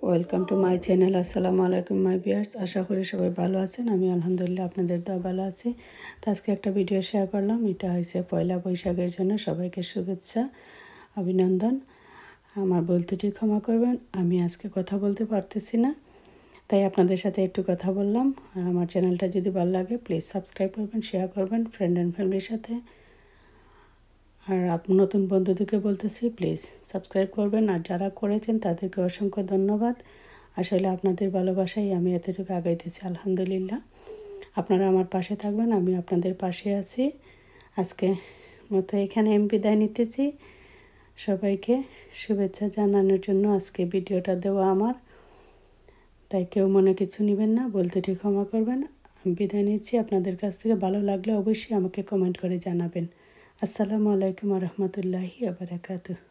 Welcome to my channel. আসসালামু আলাইকুম মাই viewers, আশা করি সবাই ভালো আছেন। আমি আলহামদুলিল্লাহ আপনাদের দোয়া ভালো আছি। তো আজকে একটা ভিডিও শেয়ার করলাম। এটা হয়েছে পয়লা বৈশাখের জন্য সবাইকে শুভেচ্ছা, অভিনন্দন। আমার বলতেটি ক্ষমা করবেন, আমি আজকে কথা বলতে পারতেছি না, তাই আপনাদের সাথে একটু কথা বললাম। আর আমার চ্যানেলটা যদি ভালো লাগে প্লিজ সাবস্ক্রাইব করবেন, শেয়ার করবেন ফ্রেন্ড অ্যান্ড ফ্যামিলির সাথে। আর নতুন বন্ধুদেরকে বলতেছি প্লিজ সাবস্ক্রাইব করবেন, আর যারা করেছেন তাদেরকে অসংখ্য ধন্যবাদ। আসলে আপনাদের ভালোবাসাই আমি এতটুকু আগাইতেছি, আলহামদুলিল্লাহ। আপনারা আমার পাশে থাকবেন, আমি আপনাদের পাশে আছি। আজকে মতো এখানে আমি বিদায় নিতেছি। সবাইকে শুভেচ্ছা জানানোর জন্য আজকে ভিডিওটা দেওয়া আমার, তাই কেউ মনে কিছু নেবেন না, বলতে ঠিক ক্ষমা করবেন। আমি বিদায় নিচ্ছি আপনাদের কাছ থেকে। ভালো লাগলে অবশ্যই আমাকে কমেন্ট করে জানাবেন। আসসালামু আলাইকুম ওয়া রাহমাতুল্লাহি ওয়া বারাকাতুহু।